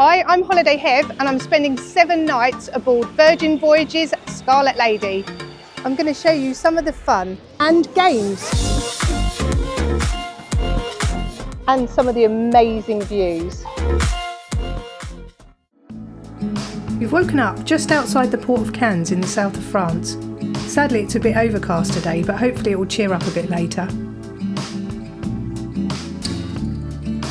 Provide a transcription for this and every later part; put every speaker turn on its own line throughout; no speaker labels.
Hi, I'm Holiday Hev and I'm spending 7 nights aboard Virgin Voyages Scarlet Lady. I'm going to show you some of the fun and games and some of the amazing views. We've woken up just outside the port of Cannes in the south of France. Sadly, it's a bit overcast today, but hopefully it will cheer up a bit later.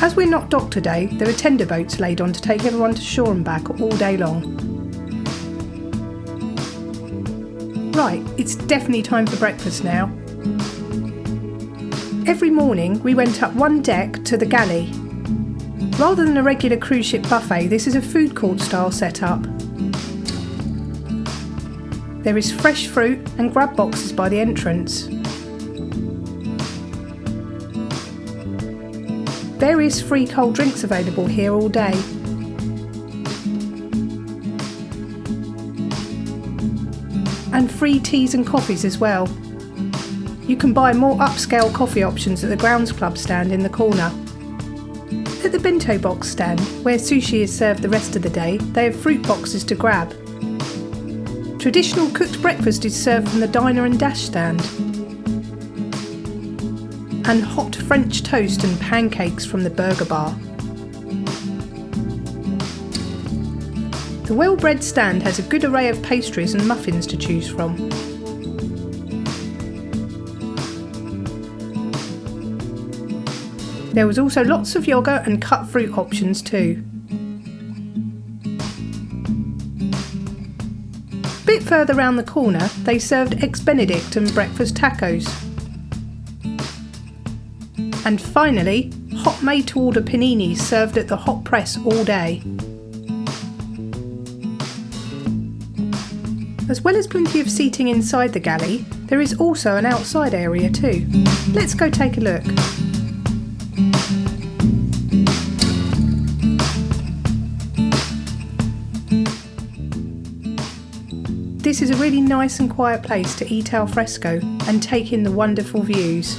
As we're not docked today, there are tender boats laid on to take everyone to shore and back all day long. Right, it's definitely time for breakfast now. Every morning we went up one deck to the galley. Rather than a regular cruise ship buffet, this is a food court style setup. There is fresh fruit and grab boxes by the entrance. Various free cold drinks available here all day. And free teas and coffees as well. You can buy more upscale coffee options at the Grounds Club stand in the corner. At the bento box stand, where sushi is served the rest of the day, they have fruit boxes to grab. Traditional cooked breakfast is served from the diner and dash stand. And hot French toast and pancakes from the burger bar. The well-bred stand has a good array of pastries and muffins to choose from. There was also lots of yoghurt and cut fruit options too. A bit further round the corner they served eggs benedict and breakfast tacos. And finally, hot made-to-order paninis served at the hot press all day. As well as plenty of seating inside the galley, there is also an outside area too. Let's go take a look. This is a really nice and quiet place to eat al fresco and take in the wonderful views.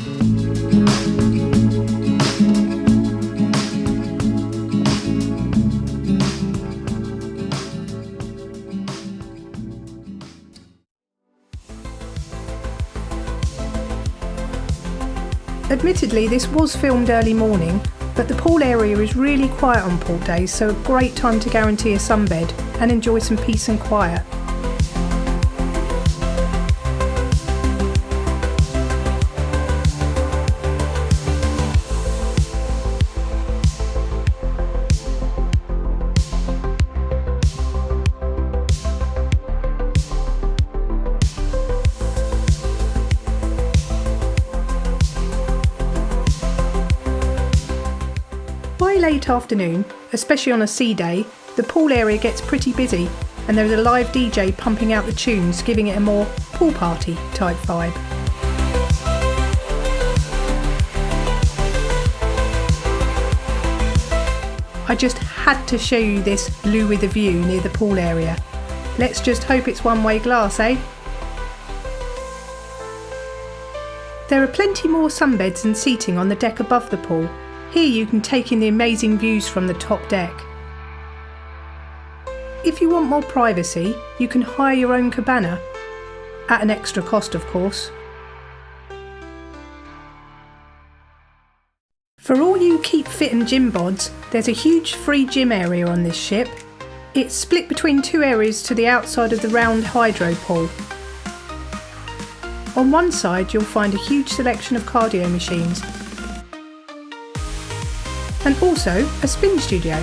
Admittedly, this was filmed early morning, but the pool area is really quiet on port days, so a great time to guarantee a sunbed and enjoy some peace and quiet. By late afternoon, especially on a sea day, the pool area gets pretty busy and there is a live DJ pumping out the tunes, giving it a more pool party type vibe. I just had to show you this loo with a view near the pool area. Let's just hope it's one-way glass, eh? There are plenty more sunbeds and seating on the deck above the pool. Here you can take in the amazing views from the top deck. If you want more privacy, you can hire your own cabana, at an extra cost of course. For all you keep fit and gym bods, there's a huge free gym area on this ship. It's split between 2 areas to the outside of the round hydro pool. On one side you'll find a huge selection of cardio machines, and also a spin studio.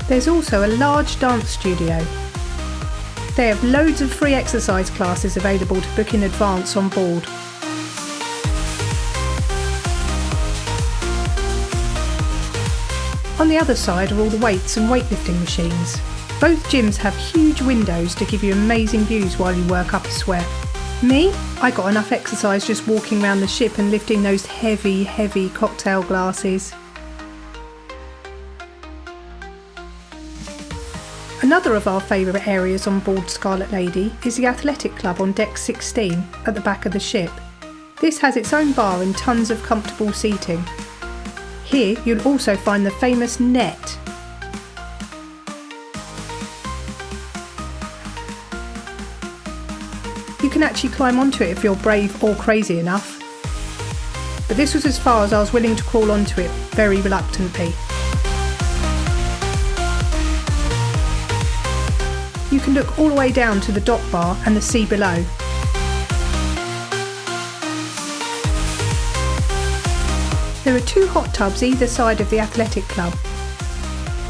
There's also a large dance studio. They have loads of free exercise classes available to book in advance on board. On the other side are all the weights and weightlifting machines. Both gyms have huge windows to give you amazing views while you work up a sweat. Me? I got enough exercise just walking around the ship and lifting those heavy cocktail glasses. Another of our favourite areas on board Scarlet Lady is the Athletic Club on deck 16 at the back of the ship. This has its own bar and tons of comfortable seating. Here you'll also find the famous net. You can actually climb onto it if you're brave or crazy enough. But this was as far as I was willing to crawl onto it, very reluctantly. You can look all the way down to the dock bar and the sea below. There are 2 hot tubs either side of the athletic club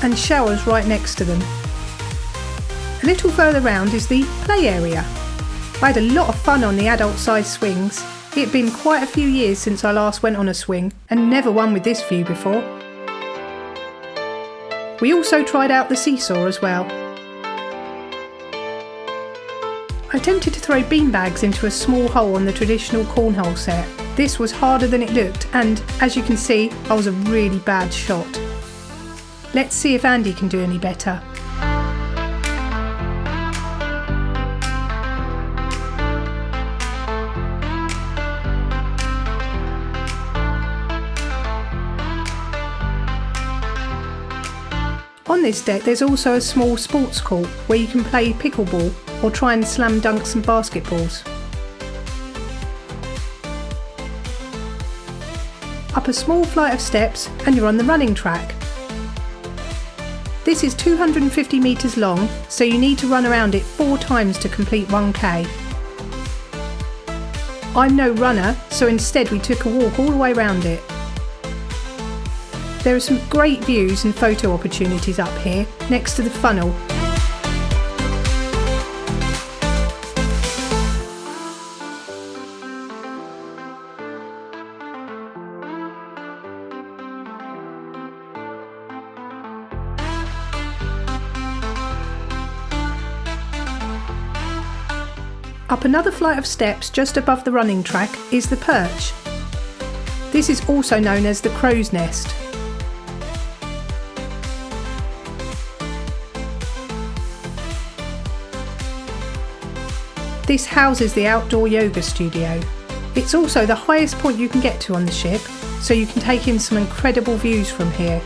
and showers right next to them. A little further round is the play area. I had a lot of fun on the adult size swings. It had been quite a few years since I last went on a swing and never one with this view before. We also tried out the seesaw as well. I attempted to throw beanbags into a small hole on the traditional cornhole set. This was harder than it looked and, as you can see, I was a really bad shot. Let's see if Andy can do any better. On this deck there's also a small sports court where you can play pickleball or try and slam dunk some basketballs. Up a small flight of steps and you're on the running track. This is 250 metres long, so you need to run around it 4 times to complete 1k. I'm no runner, so instead we took a walk all the way around it. There are some great views and photo opportunities up here, next to the funnel. Up another flight of steps just above the running track is the perch. This is also known as the crow's nest. This houses the outdoor yoga studio. It's also the highest point you can get to on the ship, so you can take in some incredible views from here.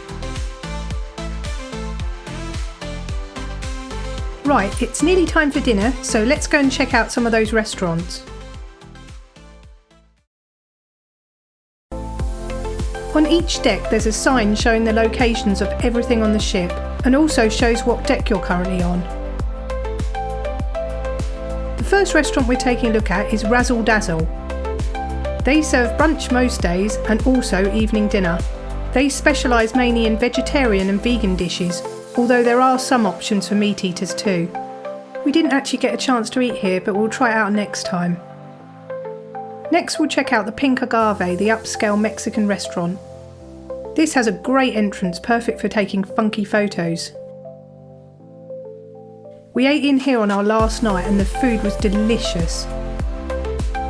Right, it's nearly time for dinner, so let's go and check out some of those restaurants. On each deck there's a sign showing the locations of everything on the ship, and also shows what deck you're currently on. The first restaurant we're taking a look at is Razzle Dazzle. They serve brunch most days and also evening dinner. They specialise mainly in vegetarian and vegan dishes, although there are some options for meat eaters too. We didn't actually get a chance to eat here, but we'll try it out next time. Next we'll check out the Pink Agave, the upscale Mexican restaurant. This has a great entrance, perfect for taking funky photos. We ate in here on our last night and the food was delicious.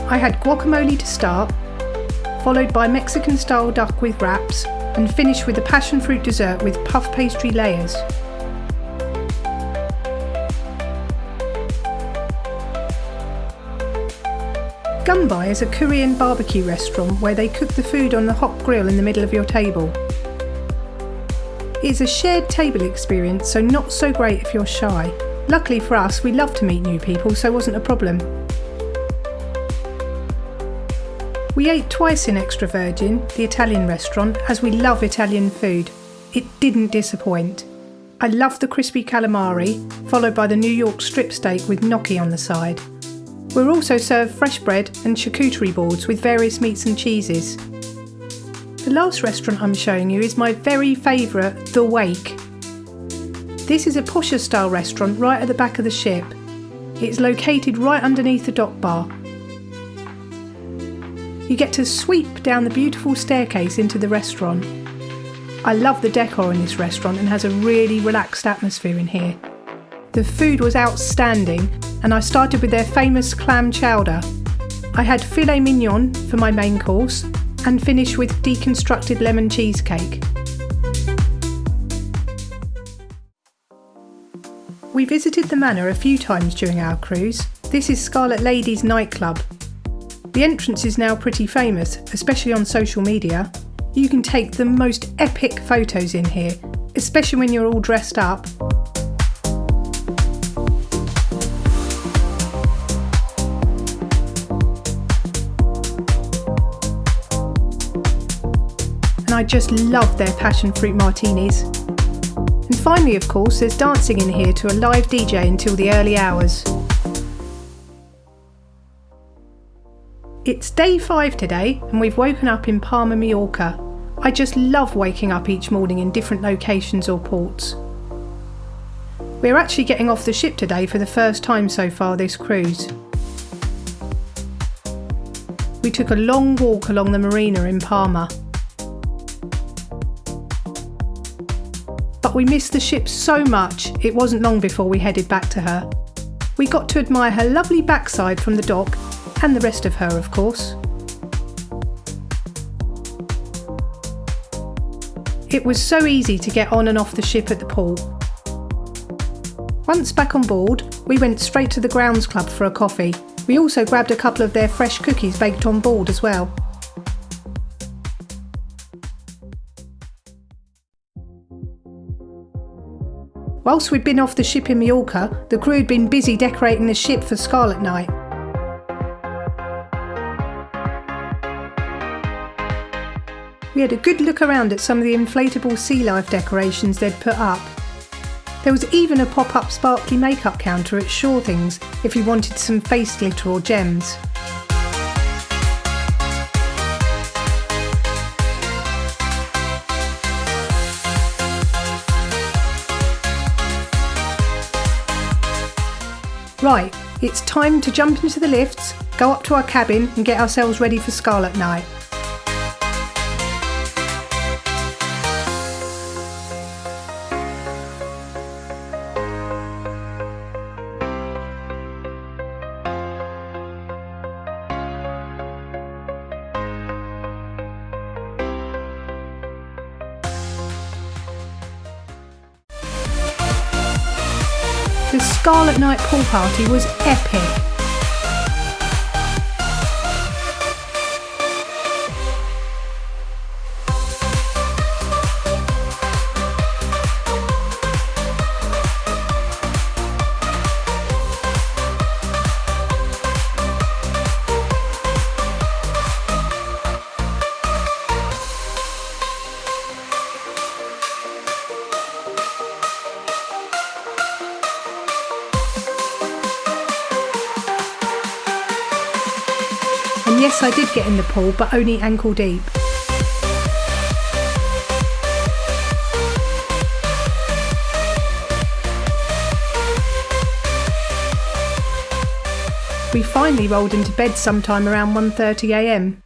I had guacamole to start, followed by Mexican style duck with wraps, and finished with a passion fruit dessert with puff pastry layers. Gumbai is a Korean barbecue restaurant where they cook the food on the hot grill in the middle of your table. It's a shared table experience, so not so great if you're shy. Luckily for us, we love to meet new people, so it wasn't a problem. We ate twice in Extra Virgin, the Italian restaurant, as we love Italian food. It didn't disappoint. I loved the crispy calamari, followed by the New York strip steak with gnocchi on the side. We're also served fresh bread and charcuterie boards with various meats and cheeses. The last restaurant I'm showing you is my very favourite, The Wake. This is a posher style restaurant right at the back of the ship. It's located right underneath the dock bar. You get to sweep down the beautiful staircase into the restaurant. I love the decor in this restaurant and has a really relaxed atmosphere in here. The food was outstanding and I started with their famous clam chowder. I had filet mignon for my main course and finished with deconstructed lemon cheesecake. We visited the manor a few times during our cruise. This is Scarlet Ladies nightclub. The entrance is now pretty famous, especially on social media. You can take the most epic photos in here, especially when you're all dressed up. And I just love their passion fruit martinis. And finally, of course, there's dancing in here to a live DJ until the early hours. It's day 5 today, and we've woken up in Palma, Mallorca. I just love waking up each morning in different locations or ports. We're actually getting off the ship today for the first time so far this cruise. We took a long walk along the marina in Palma. But we missed the ship so much, it wasn't long before we headed back to her. We got to admire her lovely backside from the dock, and the rest of her, of course. It was so easy to get on and off the ship at the port. Once back on board, we went straight to the grounds club for a coffee. We also grabbed a couple of their fresh cookies baked on board as well. Whilst we'd been off the ship in Mallorca, the crew had been busy decorating the ship for Scarlet Night. We had a good look around at some of the inflatable sea life decorations they'd put up. There was even a pop-up sparkly makeup counter at Shore Things if you wanted some face glitter or gems. Right, it's time to jump into the lifts, go up to our cabin and get ourselves ready for Scarlet Night. The Scarlet Night pool party was epic. And yes, I did get in the pool, but only ankle deep. We finally rolled into bed sometime around 1:30 a.m.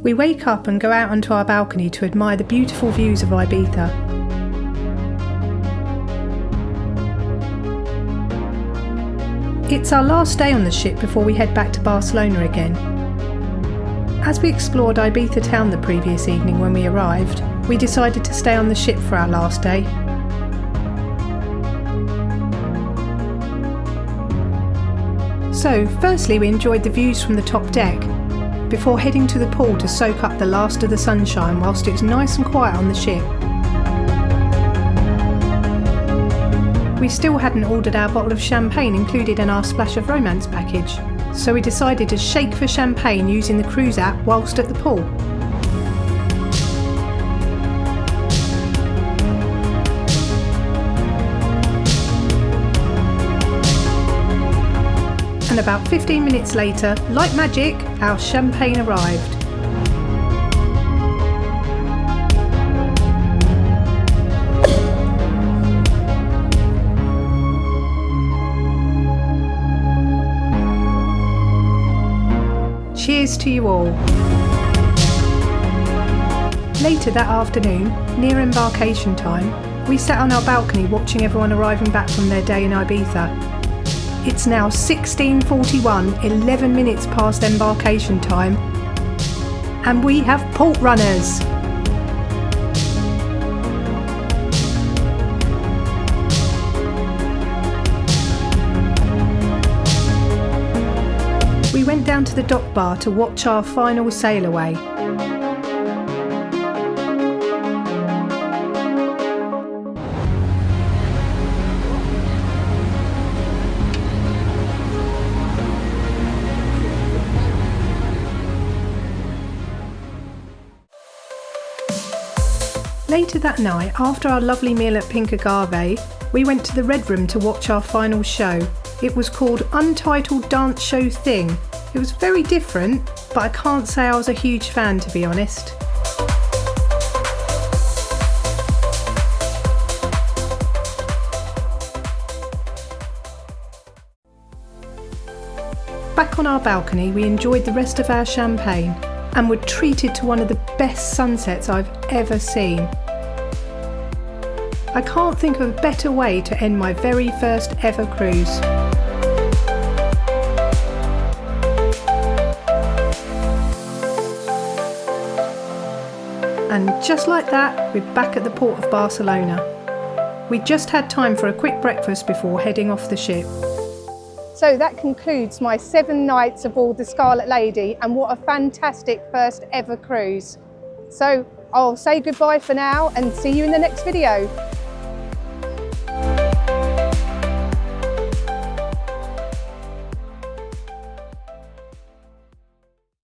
We wake up and go out onto our balcony to admire the beautiful views of Ibiza. It's our last day on the ship before we head back to Barcelona again. As we explored Ibiza town the previous evening when we arrived, we decided to stay on the ship for our last day. So, firstly we enjoyed the views from the top deck, before heading to the pool to soak up the last of the sunshine whilst it was nice and quiet on the ship. We still hadn't ordered our bottle of champagne included in our Splash of Romance package, so we decided to shake for champagne using the cruise app whilst at the pool. And about 15 minutes later, like magic, our champagne arrived. Cheers to you all. Later that afternoon, near embarkation time, we sat on our balcony watching everyone arriving back from their day in Ibiza. It's now 16:41, 11 minutes past embarkation time, and we have port runners. We went down to the dock bar to watch our final sail away. Later that night, after our lovely meal at Pink Agave, we went to the Red Room to watch our final show. It was called Untitled Dance Show Thing. It was very different, but I can't say I was a huge fan, to be honest. Back on our balcony, we enjoyed the rest of our champagne and were treated to one of the best sunsets I've ever seen. I can't think of a better way to end my very first ever cruise. And just like that, we're back at the port of Barcelona. We just had time for a quick breakfast before heading off the ship. So that concludes my 7 nights aboard the Scarlet Lady, and what a fantastic first ever cruise. So I'll say goodbye for now and see you in the next video.